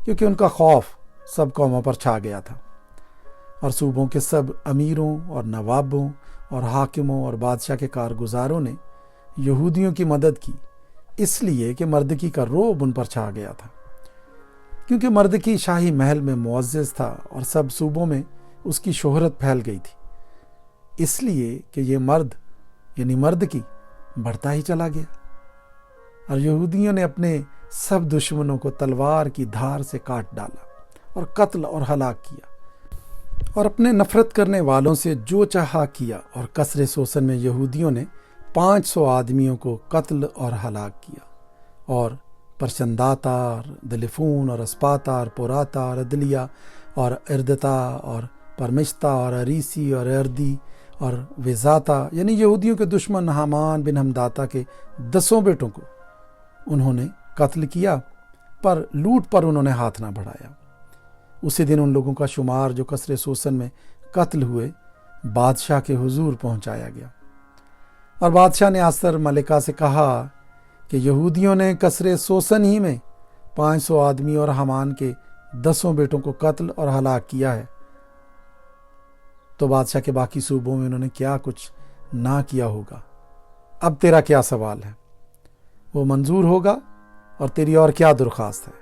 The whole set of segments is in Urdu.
کیونکہ ان کا خوف سب قوموں پر چھا گیا تھا، اور صوبوں کے سب امیروں اور نوابوں اور حاکموں اور بادشاہ کے کارگزاروں نے یہودیوں کی مدد کی، اس لیے کہ مردکی کا رعب ان پر چھا گیا تھا، کیونکہ مردکی شاہی محل میں معزز تھا اور سب صوبوں میں اس کی شہرت پھیل گئی تھی، اس لیے کہ یہ مرد یعنی مردکی بڑھتا ہی چلا گیا، اور یہودیوں نے اپنے سب دشمنوں کو تلوار کی دھار سے کاٹ ڈالا اور قتل اور ہلاک کیا، اور اپنے نفرت کرنے والوں سے جو چاہا کیا، اور قصر سوسن میں یہودیوں نے 500 آدمیوں کو قتل اور ہلاک کیا، اور پرشنداتار، دلفون اور اسپاتار، پوراتا اور عدلیہ اور اردتا اور پرمشتا اور اریسی اور اردی اور وزاتا یعنی یہودیوں کے دشمن حامان بن حمداتا کے 10 بیٹوں کو انہوں نے قتل کیا، پر لوٹ پر انہوں نے ہاتھ نہ بڑھایا۔ اسی دن ان لوگوں کا شمار جو قصر سوسن میں قتل ہوئے بادشاہ کے حضور پہنچایا گیا، اور بادشاہ نے آستر ملکہ سے کہا کہ یہودیوں نے قصر سوسن ہی میں 500 آدمی اور حامان کے 10 بیٹوں کو قتل اور ہلاک کیا ہے، تو بادشاہ کے باقی صوبوں میں انہوں نے کیا کچھ نہ کیا ہوگا، اب تیرا کیا سوال ہے، وہ منظور ہوگا، اور تیری اور کیا درخواست ہے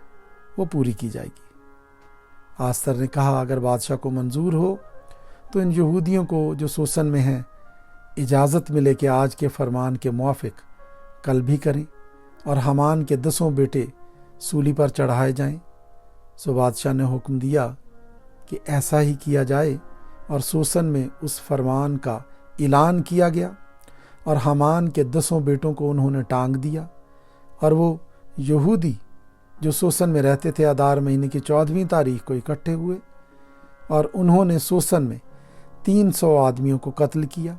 وہ پوری کی جائے گی۔ آستر نے کہا اگر بادشاہ کو منظور ہو تو ان یہودیوں کو جو سوسن میں ہیں اجازت ملے کہ آج کے فرمان کے موافق کل بھی کریں، اور حامان کے 10 بیٹے سولی پر چڑھائے جائیں۔ سو بادشاہ نے حکم دیا کہ ایسا ہی کیا جائے، اور سوسن میں اس فرمان کا اعلان کیا گیا، اور حامان کے 10 بیٹوں کو انہوں نے ٹانگ دیا، اور وہ یہودی جو سوسن میں رہتے تھے آدار مہینے کی 14ویں تاریخ کو اکٹھے ہوئے، اور انہوں نے سوسن میں 300 آدمیوں کو قتل کیا،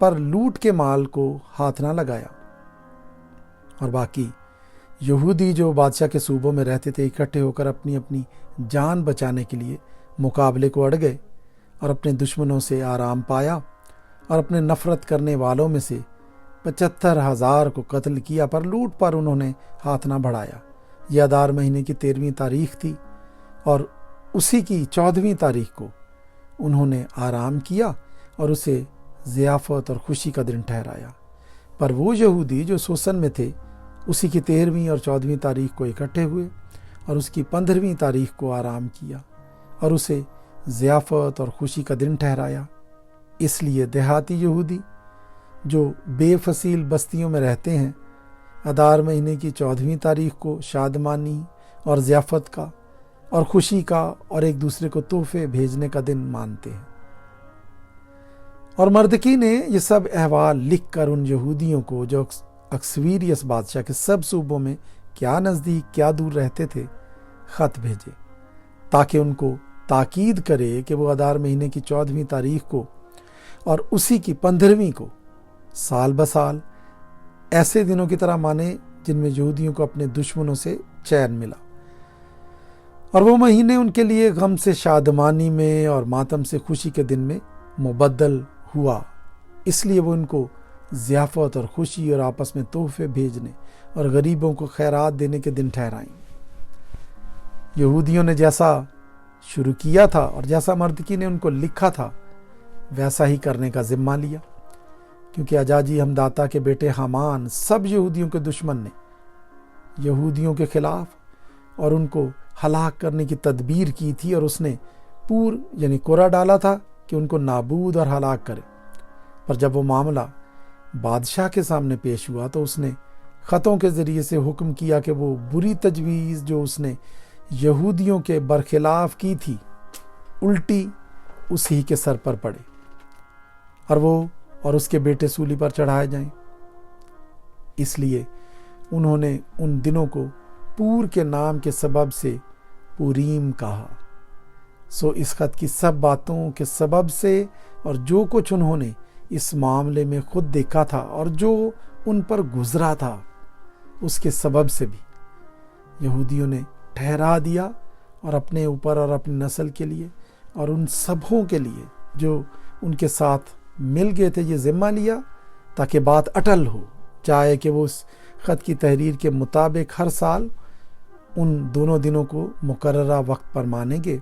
پر لوٹ کے مال کو ہاتھ نہ لگایا، اور باقی یہودی جو بادشاہ کے صوبوں میں رہتے تھے اکٹھے ہو کر اپنی اپنی جان بچانے کے لیے مقابلے کو اڑ گئے، اور اپنے دشمنوں سے آرام پایا، اور اپنے نفرت کرنے والوں میں سے 75,000 کو قتل کیا، پر لوٹ پر انہوں نے ہاتھ نہ بڑھایا۔ یہ آدار مہینے کی 13ویں تاریخ تھی، اور اسی کی 14ویں تاریخ کو انہوں نے آرام کیا اور اسے ضیافت اور خوشی کا دن ٹھہرایا، پر وہ یہودی جو سوسن میں تھے اسی کی 13ویں اور 14ویں تاریخ کو اکٹھے ہوئے، اور اس کی 15ویں تاریخ کو آرام کیا اور اسے ضیافت اور خوشی کا دن ٹھہرایا۔ اس لیے دیہاتی یہودی جو بے فصیل بستیوں میں رہتے ہیں آدار مہینے کی 14ویں تاریخ کو شادمانی اور ضیافت کا اور خوشی کا اور ایک دوسرے کو تحفے بھیجنے کا دن مانتے ہیں۔ اور مردکی نے یہ سب احوال لکھ کر ان یہودیوں کو جو اکسویریس بادشاہ کے سب صوبوں میں کیا نزدیک کیا دور رہتے تھے خط بھیجے، تاکہ ان کو تاکید کرے کہ وہ آدار مہینے کی 14ویں تاریخ کو اور اسی کی 15ویں کو سال بسال ایسے دنوں کی طرح مانے جن میں یہودیوں کو اپنے دشمنوں سے چین ملا، اور وہ مہینے ان کے لیے غم سے شادمانی میں اور ماتم سے خوشی کے دن میں مبدل ہوا، اس لیے وہ ان کو ضیافت اور خوشی اور آپس میں تحفے بھیجنے اور غریبوں کو خیرات دینے کے دن ٹھہرائیں۔ یہودیوں نے جیسا شروع کیا تھا اور جیسا مردکی نے ان کو لکھا تھا ویسا ہی کرنے کا ذمہ لیا، کیونکہ اجاجی حمداتا کے بیٹے حامان سب یہودیوں کے دشمن نے یہودیوں کے خلاف اور ان کو ہلاک کرنے کی تدبیر کی تھی، اور اس نے پور یعنی کوڑا ڈالا تھا کہ ان کو نابود اور ہلاک کرے۔ پر جب وہ معاملہ بادشاہ کے سامنے پیش ہوا تو اس نے خطوں کے ذریعے سے حکم کیا کہ وہ بری تجویز جو اس نے یہودیوں کے برخلاف کی تھی الٹی اسی کے سر پر پڑے، اور وہ اور اس کے بیٹے سولی پر چڑھائے جائیں۔ اس لیے انہوں نے ان دنوں کو پور کے نام کے سبب سے پوریم کہا۔ سو اس خط کی سب باتوں کے سبب سے اور جو کچھ انہوں نے اس معاملے میں خود دیکھا تھا اور جو ان پر گزرا تھا اس کے سبب سے بھی یہودیوں نے ٹھہرا دیا، اور اپنے اوپر اور اپنی نسل کے لیے اور ان سبوں کے لیے جو ان کے ساتھ مل گئے تھے یہ ذمہ لیا، تاکہ بات اٹل ہو جائے کہ وہ اس خط کی تحریر کے مطابق ہر سال ان دونوں دنوں کو مقررہ وقت پر مانیں گے،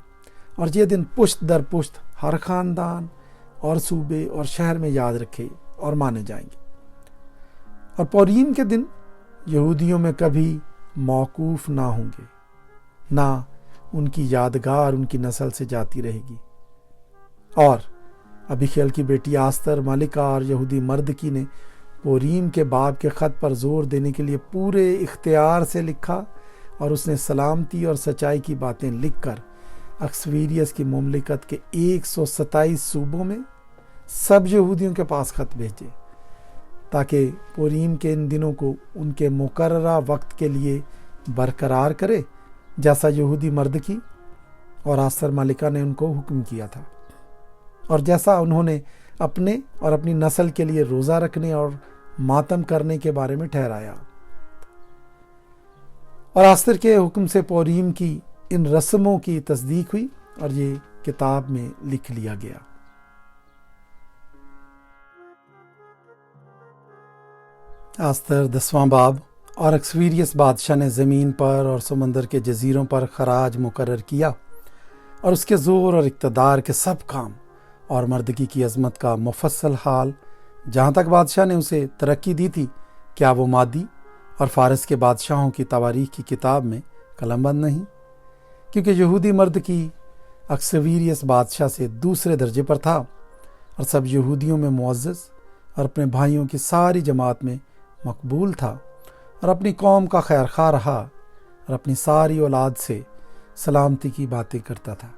اور یہ دن پشت در پشت ہر خاندان اور صوبے اور شہر میں یاد رکھے اور مانے جائیں گے۔ اور پوریم کے دن یہودیوں میں کبھی موقوف نہ ہوں گے، نہ ان کی یادگار ان کی نسل سے جاتی رہے گی۔ اور ابیخیل کی بیٹی آستر ملکہ اور یہودی مردکی نے پوریم کے باب کے خط پر زور دینے کے لیے پورے اختیار سے لکھا، اور اس نے سلامتی اور سچائی کی باتیں لکھ کر اکسویریس کی مملکت کے 127 صوبوں میں سب یہودیوں کے پاس خط بھیجے، تاکہ پوریم کے ان دنوں کو ان کے مقررہ وقت کے لیے برقرار کرے، جیسا یہودی مردکی اور آستر ملکہ نے ان کو حکم کیا تھا، اور جیسا انہوں نے اپنے اور اپنی نسل کے لیے روزہ رکھنے اور ماتم کرنے کے بارے میں ٹھہرایا۔ اور آستر کے حکم سے پوریم کی ان رسموں کی تصدیق ہوئی اور یہ کتاب میں لکھ لیا گیا۔ آستر 10واں باب۔ اور اکسویریس بادشاہ نے زمین پر اور سمندر کے جزیروں پر خراج مقرر کیا، اور اس کے زور اور اقتدار کے سب کام اور مردکی کی عظمت کا مفصل حال، جہاں تک بادشاہ نے اسے ترقی دی تھی، کیا وہ مادی اور فارس کے بادشاہوں کی تواریخ کی کتاب میں قلم بند نہیں؟ کیونکہ یہودی مردکی اکسویریس بادشاہ سے دوسرے درجے پر تھا، اور سب یہودیوں میں معزز اور اپنے بھائیوں کی ساری جماعت میں مقبول تھا، اور اپنی قوم کا خیر خواہ رہا، اور اپنی ساری اولاد سے سلامتی کی باتیں کرتا تھا۔